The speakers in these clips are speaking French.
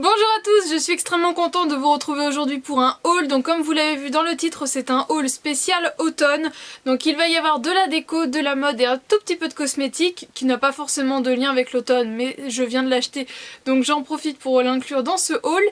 Bonjour à tous, je suis extrêmement contente de vous retrouver aujourd'hui pour un haul. Donc comme vous l'avez vu dans le titre, c'est un haul spécial automne. Donc il va y avoir de la déco, de la mode et un tout petit peu de cosmétiques qui n'a pas forcément de lien avec l'automne, mais je viens de l'acheter donc j'en profite pour l'inclure dans ce haul.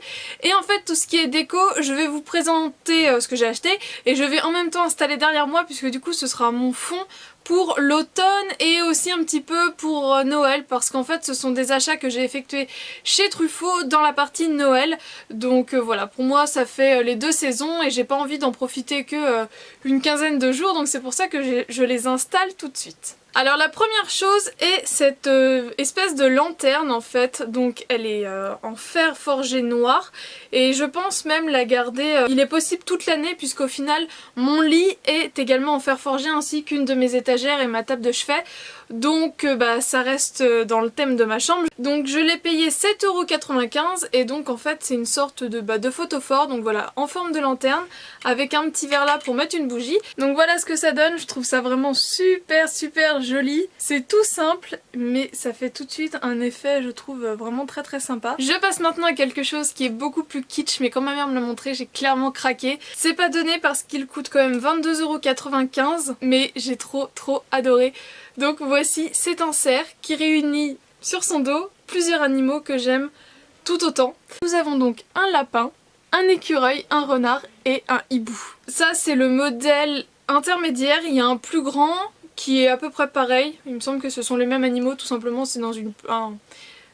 Et en fait tout ce qui est déco, je vais vous présenter ce que j'ai acheté et je vais en même temps installer derrière moi puisque du coup ce sera mon fond pour l'automne et aussi un petit peu pour Noël, parce qu'en fait ce sont des achats que j'ai effectués chez Truffaut dans la partie Noël. Donc voilà, pour moi ça fait les deux saisons et j'ai pas envie d'en profiter que une quinzaine de jours, donc c'est pour ça que je les installe tout de suite. Alors la première chose est cette espèce de lanterne en fait, donc elle est en fer forgé noir et je pense même la garder, il est possible toute l'année puisqu'au final mon lit est également en fer forgé ainsi qu'une de mes étagères et ma table de chevet, donc ça reste dans le thème de ma chambre. Donc je l'ai payé 7,95 € et donc en fait c'est une sorte de photophore, donc voilà, en forme de lanterne avec un petit verre là pour mettre une bougie. Donc voilà ce que ça donne, je trouve ça vraiment super joli. C'est tout simple mais ça fait tout de suite un effet je trouve vraiment très sympa. Je passe maintenant à quelque chose qui est beaucoup plus kitsch, mais quand ma mère me l'a montré j'ai clairement craqué. C'est pas donné parce qu'il coûte quand même 22,95 €, mais j'ai trop adoré. Donc voici, c'est un cerf qui réunit sur son dos plusieurs animaux que j'aime tout autant. Nous avons donc un lapin, un écureuil, un renard et un hibou. Ça c'est le modèle intermédiaire, il y a un plus grand qui est à peu près pareil. Il me semble que ce sont les mêmes animaux, tout simplement c'est dans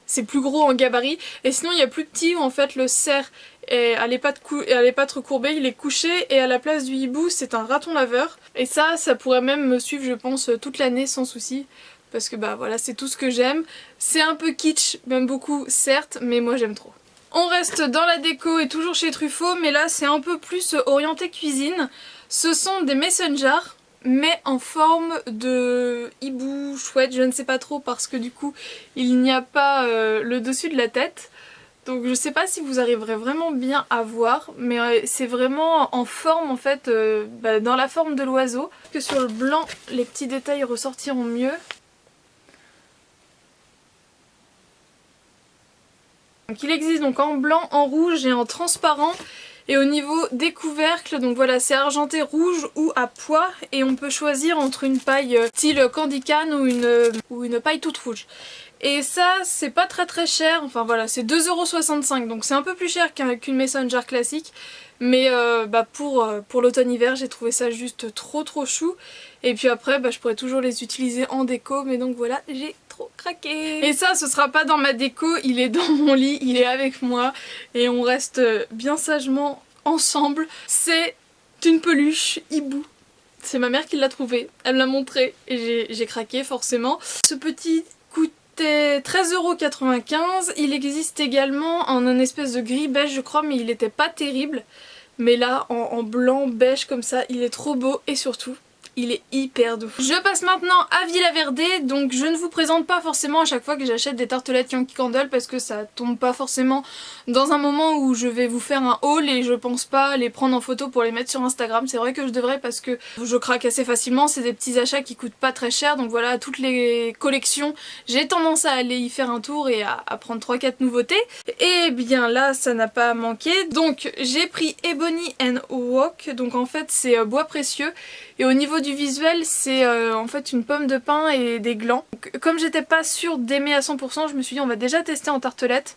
c'est plus gros en gabarit. Et sinon il y a plus petit où en fait le cerf a les pattes recourbées, il est couché et à la place du hibou c'est un raton laveur. Et ça pourrait même me suivre je pense toute l'année sans souci. Parce que voilà, c'est tout ce que j'aime. C'est un peu kitsch, même beaucoup certes, mais moi j'aime trop. On reste dans la déco et toujours chez Truffaut, mais là c'est un peu plus orienté cuisine. Ce sont des mason jars, mais en forme de hibou, chouette, je ne sais pas trop parce que du coup il n'y a pas le dessus de la tête. Donc je sais pas si vous arriverez vraiment bien à voir, mais c'est vraiment en forme en fait, dans la forme de l'oiseau. Que sur le blanc les petits détails ressortiront mieux. Donc il existe donc en blanc, en rouge et en transparent. Et au niveau des couvercles, donc voilà, c'est argenté rouge ou à pois. Et on peut choisir entre une paille style candy can ou une paille toute rouge. Et ça c'est pas très cher, enfin voilà, c'est 2,65 €, donc c'est un peu plus cher qu'une mason jar classique. Mais pour l'automne-hiver j'ai trouvé ça juste trop chou. Et puis après je pourrais toujours les utiliser en déco, mais donc voilà, j'ai trop craqué. Et ça ce sera pas dans ma déco, il est dans mon lit, il est avec moi et on reste bien sagement ensemble. C'est une peluche hibou. C'est ma mère qui l'a trouvé, elle me l'a montré et j'ai craqué forcément. Ce petit coûtait 13,95 €, il existe également en un espèce de gris beige je crois, mais il était pas terrible. Mais là en blanc beige comme ça, il est trop beau et surtout il est hyper doux. Je passe maintenant à Villa Verde, donc je ne vous présente pas forcément à chaque fois que j'achète des tartelettes Yankee Candle parce que ça tombe pas forcément dans un moment où je vais vous faire un haul et je pense pas les prendre en photo pour les mettre sur Instagram. C'est vrai que je devrais parce que je craque assez facilement, c'est des petits achats qui coûtent pas très cher, donc voilà, toutes les collections j'ai tendance à aller y faire un tour et à prendre 3-4 nouveautés. Et bien là ça n'a pas manqué, donc j'ai pris Ebony and Oak, donc en fait c'est bois précieux. Et au niveau du visuel, c'est en fait une pomme de pin et des glands. Donc, comme j'étais pas sûre d'aimer à 100%, je me suis dit on va déjà tester en tartelette.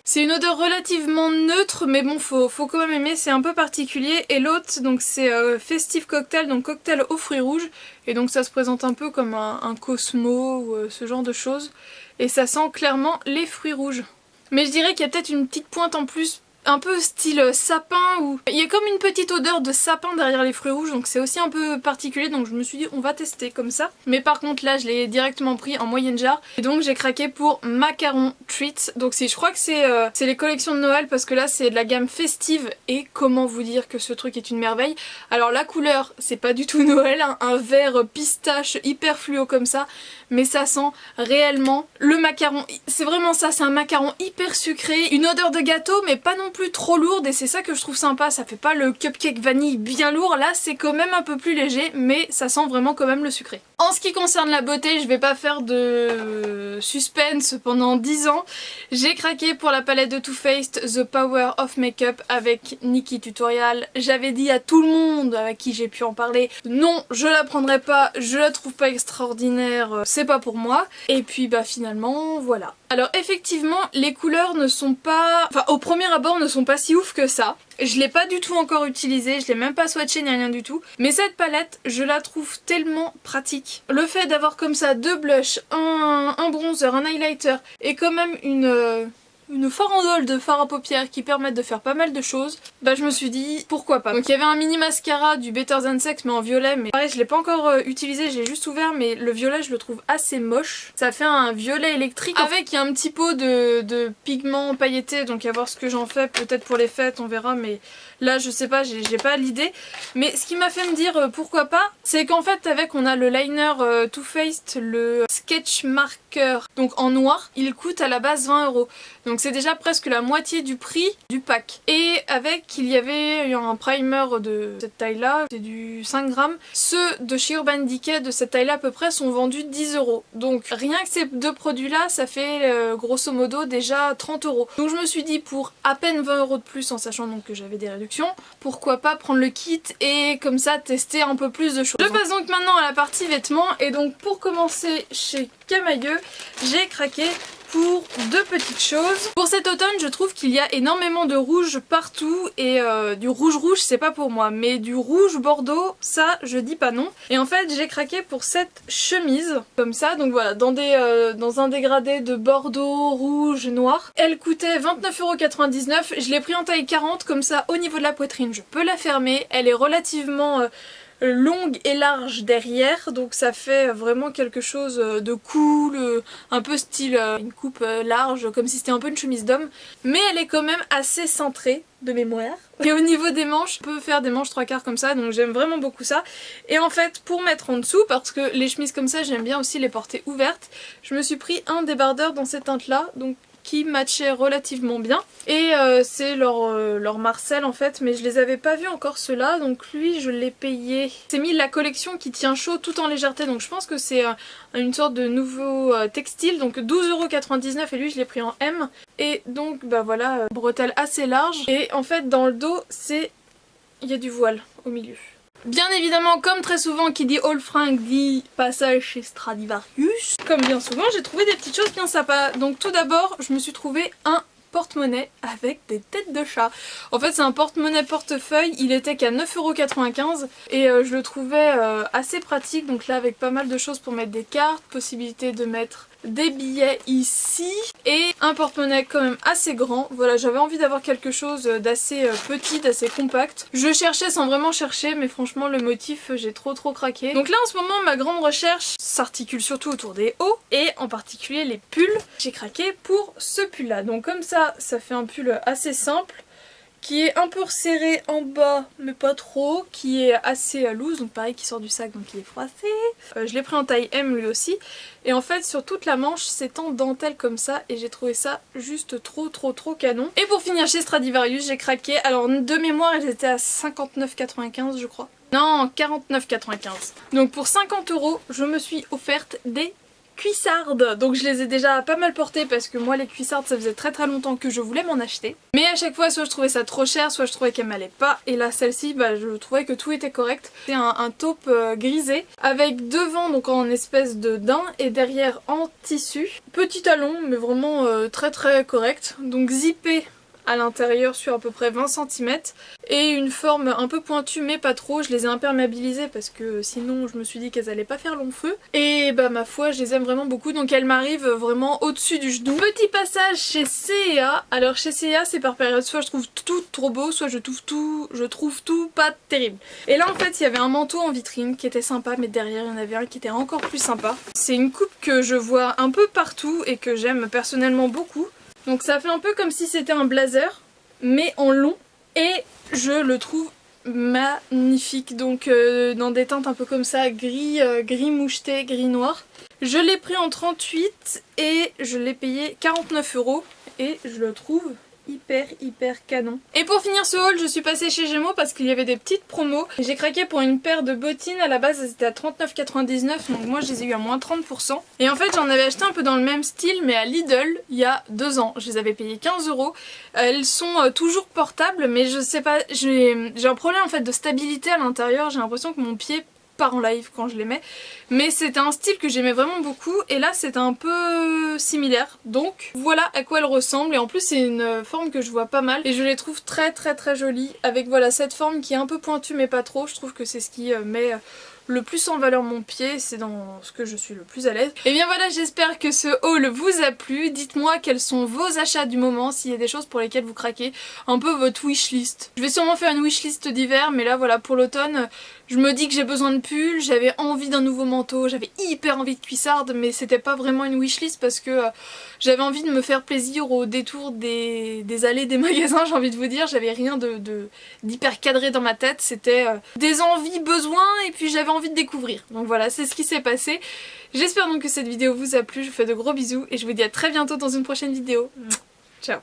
C'est une odeur relativement neutre, mais bon, faut quand même aimer, c'est un peu particulier. Et l'autre, donc c'est Festive Cocktail, donc cocktail aux fruits rouges. Et donc ça se présente un peu comme un Cosmo ou ce genre de choses. Et ça sent clairement les fruits rouges. Mais je dirais qu'il y a peut-être une petite pointe en plus, un peu style sapin, ou il y a comme une petite odeur de sapin derrière les fruits rouges, donc c'est aussi un peu particulier, donc je me suis dit on va tester comme ça. Mais par contre là je l'ai directement pris en moyenne jarre et donc j'ai craqué pour Macaron Treats. Donc je crois que c'est les collections de Noël parce que là c'est de la gamme festive et comment vous dire que ce truc est une merveille. Alors la couleur c'est pas du tout Noël, hein, un vert pistache hyper fluo comme ça, mais ça sent réellement le macaron. C'est vraiment ça, c'est un macaron hyper sucré, une odeur de gâteau mais pas non plus trop lourde et c'est ça que je trouve sympa, ça fait pas le cupcake vanille bien lourd, là c'est quand même un peu plus léger mais ça sent vraiment quand même le sucré. En ce qui concerne la beauté, je vais pas faire de suspense pendant 10 ans. J'ai craqué pour la palette de Too Faced The Power of Makeup avec Nikkie Tutorial. J'avais dit à tout le monde avec qui j'ai pu en parler, non, je la prendrai pas, je la trouve pas extraordinaire, c'est pas pour moi. Et puis bah finalement, voilà. Alors effectivement, les couleurs ne sont pas... Enfin, au premier abord, ne sont pas si ouf que ça. Je l'ai pas du tout encore utilisée, je l'ai même pas swatché ni rien du tout. Mais cette palette, je la trouve tellement pratique. Le fait d'avoir comme ça deux blushs, un bronzer, un highlighter et quand même une farandole de fard à paupières qui permettent de faire pas mal de choses, bah je me suis dit pourquoi pas. Donc il y avait un mini mascara du Better Than Sex mais en violet, mais pareil je l'ai pas encore utilisé, j'ai juste ouvert, mais le violet je le trouve assez moche. Ça fait un violet électrique avec un petit pot de pigments pailletés, donc à voir ce que j'en fais, peut-être pour les fêtes on verra, mais là je sais pas, j'ai pas l'idée. Mais ce qui m'a fait me dire pourquoi pas, c'est qu'en fait avec on a le liner Too Faced, le Sketch Marker, donc en noir, il coûte à la base 20 €. Donc c'est déjà presque la moitié du prix du pack. Et avec, il y avait un primer de cette taille là, c'est du 5 grammes. Ceux de chez Urban Decay de cette taille là à peu près sont vendus 10 €. Donc rien que ces deux produits là, ça fait grosso modo déjà 30 €. Donc je me suis dit pour à peine 20 € de plus, en sachant donc que j'avais des réductions, pourquoi pas prendre le kit et comme ça tester un peu plus de choses. Je passe donc maintenant à la partie vêtements, et donc pour commencer chez Camaïeu, j'ai craqué pour deux petites choses. Pour cet automne, je trouve qu'il y a énormément de rouge partout, et du rouge c'est pas pour moi, mais du rouge bordeaux, ça je dis pas non. Et en fait j'ai craqué pour cette chemise comme ça, donc voilà, dans un dégradé de bordeaux, rouge, noir. Elle coûtait 29,99 €, je l'ai pris en taille 40, comme ça au niveau de la poitrine je peux la fermer, elle est relativement longue et large derrière, donc ça fait vraiment quelque chose de cool, un peu style une coupe large, comme si c'était un peu une chemise d'homme, mais elle est quand même assez cintrée de mémoire. Et au niveau des manches, on peut faire des manches 3/4 comme ça, donc j'aime vraiment beaucoup ça. Et en fait, pour mettre en dessous, parce que les chemises comme ça j'aime bien aussi les porter ouvertes, je me suis pris un débardeur dans cette teinte là, donc qui matchait relativement bien, et c'est leur Marcel en fait, mais je les avais pas vus encore ceux-là, donc lui je l'ai payé, c'est mis la collection qui tient chaud tout en légèreté, donc je pense que c'est une sorte de nouveau textile, donc 12,99 € et lui je l'ai pris en M, et donc bah voilà, bretelle assez large, et en fait dans le dos il y a du voile au milieu. Bien évidemment, comme très souvent qui dit haul fringue dit passage chez Stradivarius. Comme bien souvent, j'ai trouvé des petites choses bien sympas. Donc tout d'abord, je me suis trouvé un porte-monnaie avec des têtes de chat. En fait c'est un porte-monnaie portefeuille, il était qu'à 9,95 € et je le trouvais assez pratique, donc là avec pas mal de choses pour mettre des cartes, possibilité de mettre des billets ici, et un porte-monnaie quand même assez grand. Voilà, j'avais envie d'avoir quelque chose d'assez petit, d'assez compact. Je cherchais sans vraiment chercher, mais franchement le motif j'ai trop craqué. Donc là en ce moment ma grande recherche s'articule surtout autour des hauts, et en particulier les pulls. J'ai craqué pour ce pull là, donc comme ça fait un pull assez simple, qui est un peu resserré en bas mais pas trop, qui est assez loose, donc pareil qui sort du sac donc il est froissé. Je l'ai pris en taille M lui aussi, et en fait sur toute la manche c'est en dentelle comme ça, et j'ai trouvé ça juste trop canon. Et pour finir chez Stradivarius j'ai craqué, alors de mémoire elles étaient à 59,95 € je crois. Non, 49,95 €. Donc pour 50 € je me suis offerte des cuissardes. Donc je les ai déjà pas mal portées parce que moi les cuissardes ça faisait très longtemps que je voulais m'en acheter. Mais à chaque fois soit je trouvais ça trop cher, soit je trouvais qu'elle m'allait pas, et là celle-ci bah je trouvais que tout était correct. C'est un taupe grisé avec devant donc en espèce de daim et derrière en tissu. Petit talon mais vraiment très correct. Donc zippé à l'intérieur sur à peu près 20 cm, et une forme un peu pointue mais pas trop. Je les ai imperméabilisées parce que sinon je me suis dit qu'elles allaient pas faire long feu, et bah ma foi je les aime vraiment beaucoup, donc elles m'arrivent vraiment au-dessus du genou. Petit passage chez C&A. Alors chez C&A c'est par période, soit je trouve tout trop beau, soit je trouve tout pas terrible. Et là en fait il y avait un manteau en vitrine qui était sympa, mais derrière il y en avait un qui était encore plus sympa. C'est une coupe que je vois un peu partout et que j'aime personnellement beaucoup. Donc ça fait un peu comme si c'était un blazer, mais en long, et je le trouve magnifique. Donc dans des teintes un peu comme ça, gris moucheté, gris noir. Je l'ai pris en 38 et je l'ai payé 49 € et je le trouve hyper canon. Et pour finir ce haul, je suis passée chez Gémeaux parce qu'il y avait des petites promos. J'ai craqué pour une paire de bottines, à la base elles étaient à 39,99, donc moi je les ai eu à moins 30%. Et en fait j'en avais acheté un peu dans le même style mais à Lidl il y a 2 ans. Je les avais payées 15 €. Elles sont toujours portables mais je sais pas, j'ai un problème en fait de stabilité à l'intérieur, j'ai l'impression que mon pied part en live quand je les mets, mais c'était un style que j'aimais vraiment beaucoup et là c'est un peu similaire, donc voilà à quoi elles ressemblent. Et en plus c'est une forme que je vois pas mal et je les trouve très jolies avec voilà cette forme qui est un peu pointue mais pas trop. Je trouve que c'est ce qui met le plus en valeur mon pied, c'est dans ce que je suis le plus à l'aise. Et bien voilà, j'espère que ce haul vous a plu. Dites-moi quels sont vos achats du moment, s'il y a des choses pour lesquelles vous craquez, un peu votre wishlist. Je vais sûrement faire une wishlist d'hiver, mais là voilà, pour l'automne, je me dis que j'ai besoin de pulls, j'avais envie d'un nouveau manteau, j'avais hyper envie de cuissardes, mais c'était pas vraiment une wishlist parce que j'avais envie de me faire plaisir au détour des allées des magasins, j'ai envie de vous dire. J'avais rien d'hyper cadré dans ma tête, c'était des envies, besoins, et puis j'avais envie de découvrir. Donc voilà, c'est ce qui s'est passé. J'espère donc que cette vidéo vous a plu, je vous fais de gros bisous et je vous dis à très bientôt dans une prochaine vidéo. Ciao.